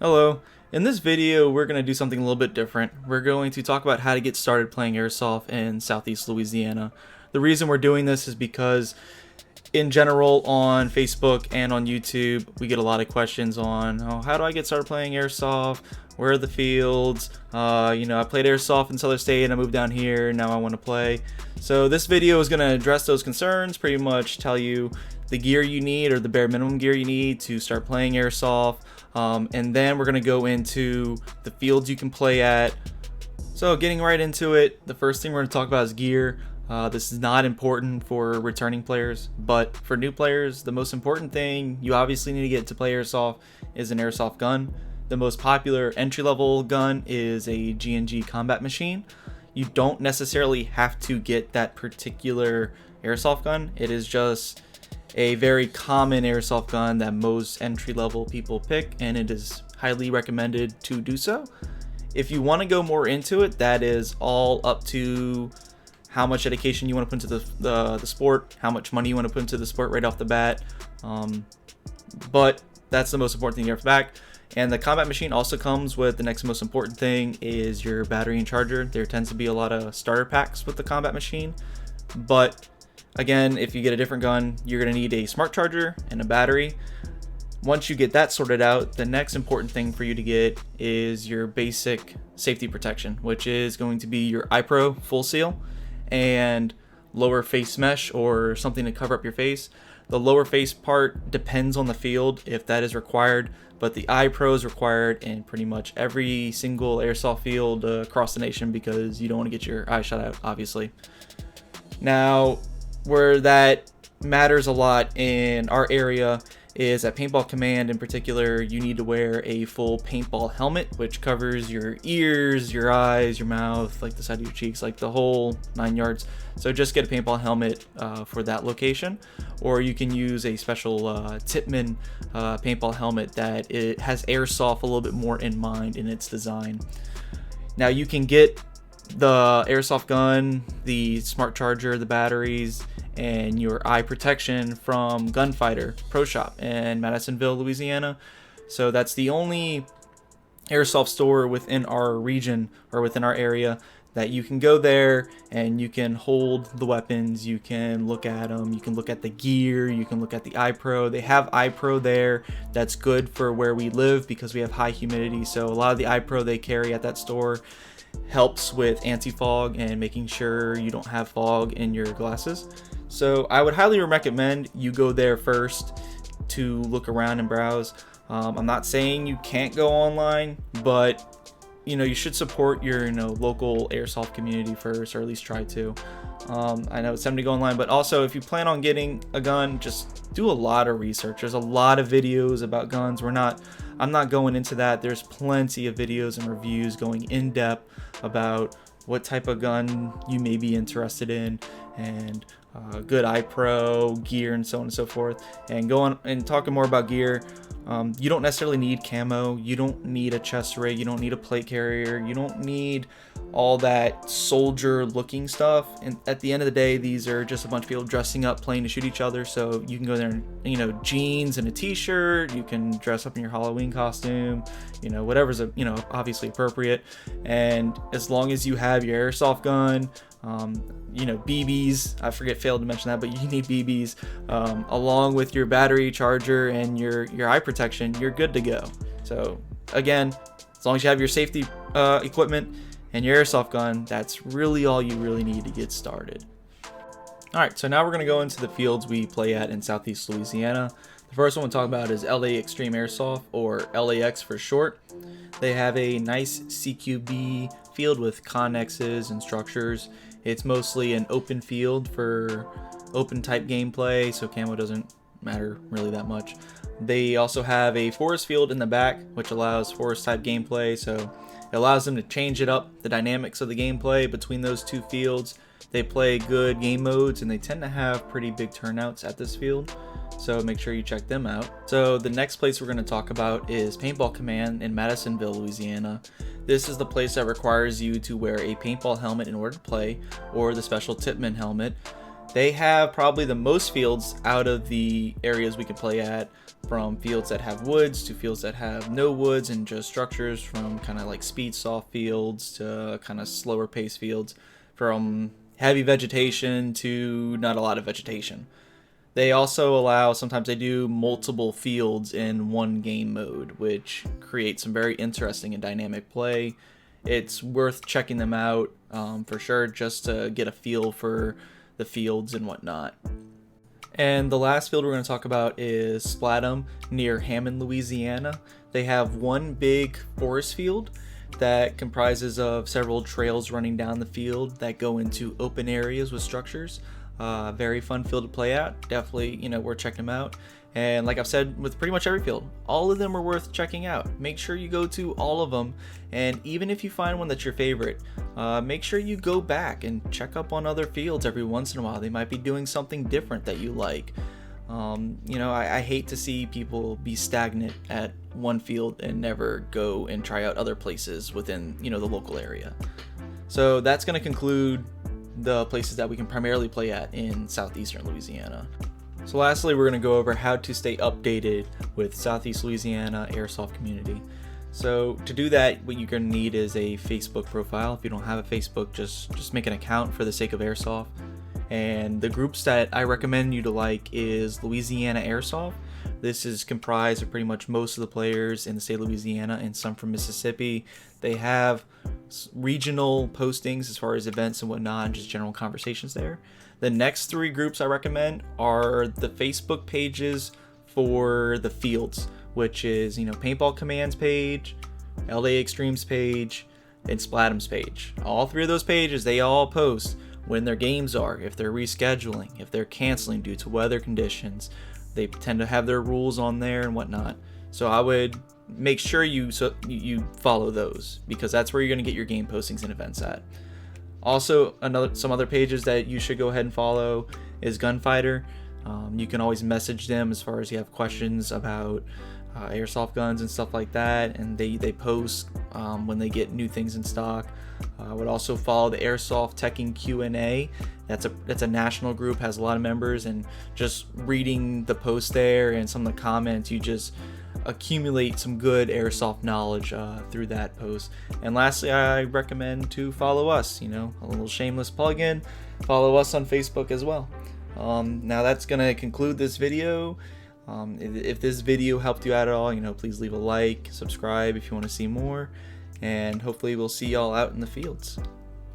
Hello. In this video, we're going to do something a little bit different. We're going to talk about how to get started playing Airsoft in Southeast Louisiana. The reason we're doing this is because in general on Facebook and on YouTube, we get a lot of questions on, how do I get started playing Airsoft? Where are the fields? I played Airsoft in Southern State and I moved down here. Now I want to play. So this video is going to address those concerns, pretty much tell you the gear you need or the bare minimum gear you need to start playing Airsoft. And then we're going to go into the fields you can play at. So getting right into it, the first thing we're going to talk about is gear. This is not important for returning players, but for new players, the most important thing you obviously need to get to play Airsoft is an Airsoft gun. The most popular entry-level gun is a G&G combat machine. You don't necessarily have to get that particular Airsoft gun. It is just a very common Airsoft gun that most entry-level people pick, and it is highly recommended to do so. If you want to go more into it, that is all up to how much dedication you want to put into the sport, how much money you want to put into the sport right off the bat. But that's the most important thing you have back. And the combat machine also comes with the next most important thing is your battery and charger. There tends to be a lot of starter packs with the combat machine. But again, if you get a different gun, you're going to need a smart charger and a battery. Once you get that sorted out, the next important thing for you to get is your basic safety protection, which is going to be your iPro full seal and lower face mesh or something to cover up your face. The lower face part depends on the field if that is required, but the iPro is required in pretty much every single airsoft field across the nation because you don't want to get your eye shot out, obviously. Now, where that matters a lot in our area is at Paintball Command in particular, you need to wear a full paintball helmet, which covers your ears, your eyes, your mouth, like the side of your cheeks, like the whole 9 yards. So just get a paintball helmet for that location, or you can use a special Tipman paintball helmet that it has Airsoft a little bit more in mind in its design. Now you can get the Airsoft gun, the smart charger, the batteries, and your eye protection from Gunfighter Pro Shop in Madisonville, Louisiana. So that's the only Airsoft store within our region or within our area that you can go there and you can hold the weapons, you can look at them, you can look at the gear, you can look at the iPro. They have iPro there that's good for where we live because we have high humidity. So a lot of the iPro they carry at that store helps with anti-fog and making sure you don't have fog in your glasses. So I would highly recommend you go there first to look around and browse. I'm not saying you can't go online, but you should support your local airsoft community first, or at least try to. I know it's time to go online, but also if you plan on getting a gun, just do a lot of research. There's a lot of videos about guns. I'm not going into that. There's plenty of videos and reviews going in depth about what type of gun you may be interested in and good iPro gear and so on and so forth. And going and talking more about gear, you don't necessarily need camo, you don't need a chest rig, you don't need a plate carrier, you don't need all that soldier looking stuff. And at the end of the day, these are just a bunch of people dressing up playing to shoot each other. So you can go there in jeans and a t-shirt, you can dress up in your Halloween costume, whatever's obviously appropriate. And as long as you have your airsoft gun, BBs, failed to mention that, but you need BBs along with your battery, charger, and your eye protection, you're good to go. So again, as long as you have your safety equipment and your airsoft gun, that's really all you really need to get started. Alright, so now we're going to go into the fields we play at in Southeast Louisiana. The first one we'll talk about is LA Extreme Airsoft, or LAX for short. They have a nice CQB field with connexes and structures. It's mostly an open field for open type gameplay, so camo doesn't matter really that much. They also have a forest field in the back, which allows forest type gameplay, so it allows them to change it up, the dynamics of the gameplay between those two fields. They play good game modes and they tend to have pretty big turnouts at this field, so make sure you check them out. So the next place we're going to talk about is Paintball Command in Madisonville, Louisiana. This is the place that requires you to wear a paintball helmet in order to play, or the special Tipman helmet. They have probably the most fields out of the areas we can play at. from fields that have woods to fields that have no woods and just structures, from kind of like speed soft fields to kind of slower pace fields, from heavy vegetation to not a lot of vegetation. They also allow, sometimes they do multiple fields in one game mode, which creates some very interesting and dynamic play. It's worth checking them out for sure, just to get a feel for the fields and whatnot. And the last field we're going to talk about is Splatum near Hammond, Louisiana. They have one big forest field that comprises of several trails running down the field that go into open areas with structures. Very fun field to play at. Definitely, worth checking them out. And like I've said with pretty much every field, all of them are worth checking out. Make sure you go to all of them, and even if you find one that's your favorite, make sure you go back and check up on other fields every once in a while. They might be doing something different that you like. I hate to see people be stagnant at one field and never go and try out other places within, the local area. So that's going to conclude the places that we can primarily play at in southeastern Louisiana. So lastly, we're going to go over how to stay updated with Southeast Louisiana Airsoft community. So to do that, what you're going to need is a Facebook profile. If you don't have a Facebook, just make an account for the sake of Airsoft. And the groups that I recommend you to like is Louisiana Airsoft. This is comprised of pretty much most of the players in the state of Louisiana and some from Mississippi. They have regional postings as far as events and whatnot, and just general conversations there. The next three groups I recommend are the Facebook pages for the fields, which is, Paintball Commands page, LA Extremes page, and Splatum's page. All three of those pages, they all post when their games are, if they're rescheduling, if they're canceling due to weather conditions. They tend to have their rules on there and whatnot. So I would make sure you follow those, because that's where you're going to get your game postings and events at. Also, some other pages that you should go ahead and follow is Gunfighter. You can always message them as far as you have questions about airsoft guns and stuff like that, and they post when they get new things in stock. I would also follow the Airsoft Teching Q&A. That's a national group, has a lot of members, and just reading the post there and some of the comments, you just accumulate some good airsoft knowledge through that post. And lastly, I recommend to follow us, a little shameless plug-in. Follow us on Facebook as well. Now that's gonna conclude this video. If this video helped you out at all, please leave a like, subscribe if you want to see more, and hopefully we'll see y'all out in the fields.